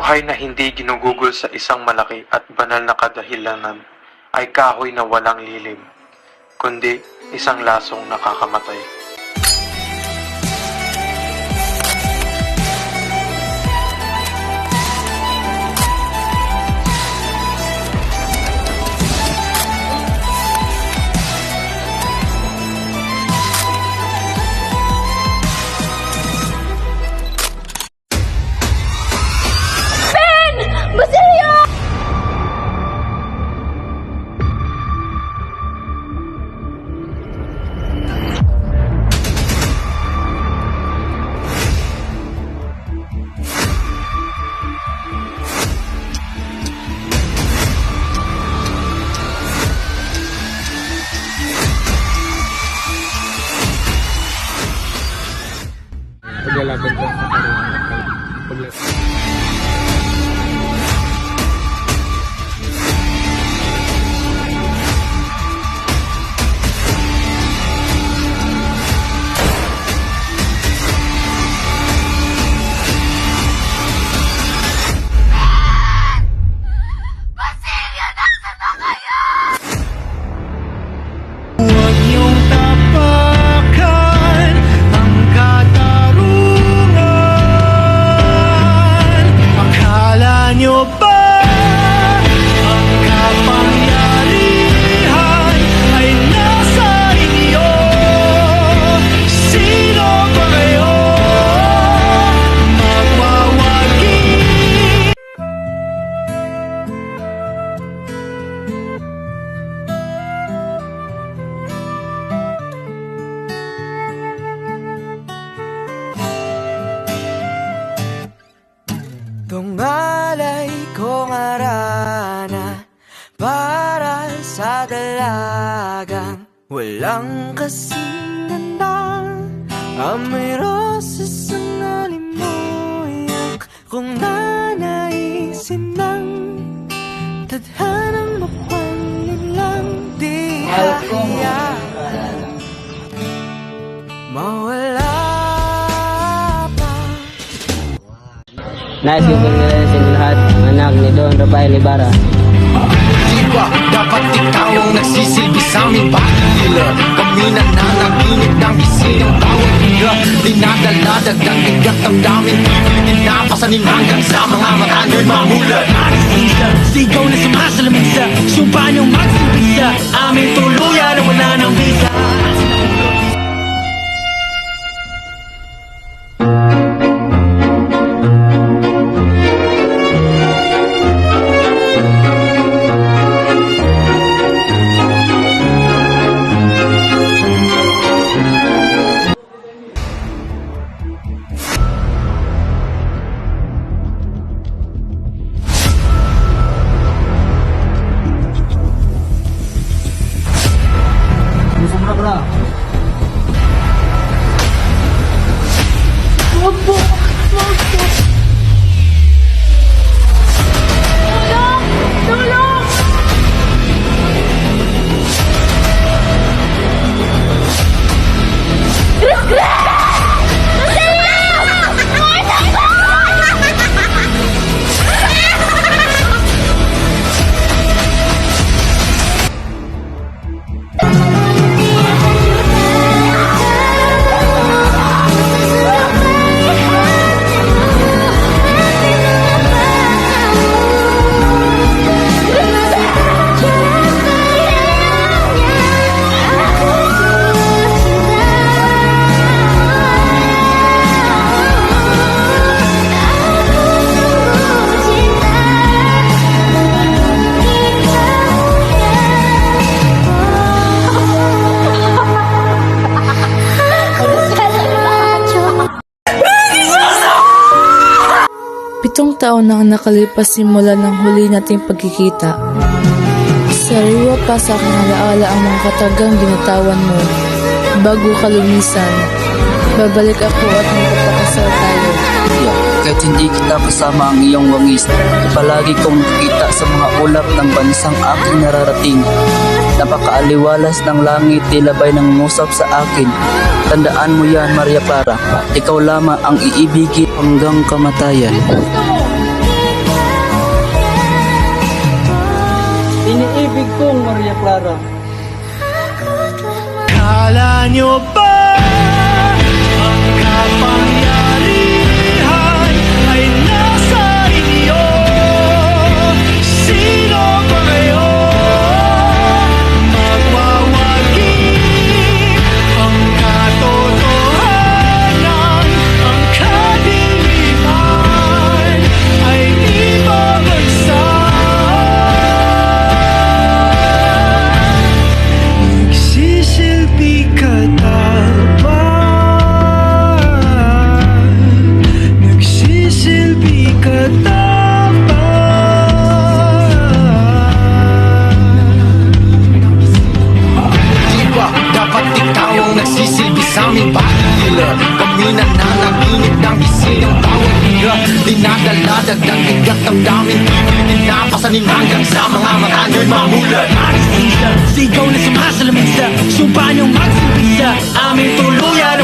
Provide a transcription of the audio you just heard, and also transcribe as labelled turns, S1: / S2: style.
S1: buhay na hindi ginugugol sa isang malaki at banal na kadahilanan ay kahoy na walang lilim, kundi isang lasong nakakamatay.
S2: Paglalaban ka sa karuhan.
S3: Huwag niyong tapakan ang katarungan. Akala niyo ba ang kapangyarihan ay nasa inyo? Sino ba kayo magwawagi? Tungalay kong arana para sa dalagang walang kasing ganda. Amoy roses ang alimoyak kung nanaisin ng tadhanang mapanlilang di hayaan mawala.
S4: Nais ko pagkakaroon sa lahat ng anak ni Don Rafael Ibarra.
S3: Diba, dapat ikaw ang nagsisilbi sa aming pagkilala. Kami nananaginip ng gising ng tawag niya. Dinadala-dagdag bigat ang daming pinapasanin hanggang sa mga mata nyo'y mamulat. Sigaw na sumasalamisa, sumpa niyong magsimpisa. Aming tuluyan na wala ng visa.
S5: Pitong taon na ang nakalipas simula ng huli nating pagkikita. Sariwa pa sa aking alaala ang mga katagang binatawan mo. Bago ka lumisan, babalik ako at magpapakasal tayo.
S4: Kahit hindi kita kasama ang iyong wangis, palagi kong nakikita sa mga ulap ng bansang aking nararating. Napakaaliwalas ng langit, tilabay ng ngusap sa akin. Tandaan mo yan, Maria Clara. Ikaw lamang ang iibigin hanggang kamatayan. pag-ibig kong Maria Clara.
S3: Kala nyo ba ang kapangyarihan ay nasa inyo? Sino ba kayo? Mapawagi ang katotohanan, ang kadiliman ay di babagsak. Nagsisilbi katapat, nagsisilbi katapat. Di ba dapat ikaw ang nagsisilbi sa aming batil? Kami nananaginip ng gising ng bawat higa. Dinadala dagdag bigat ng daming pinapasanin hanggang sa mga mata nyo'y mamulat.
S6: Sigaw na sumasalamig sa sumpa niyong magsilbi sa aming tuluyan.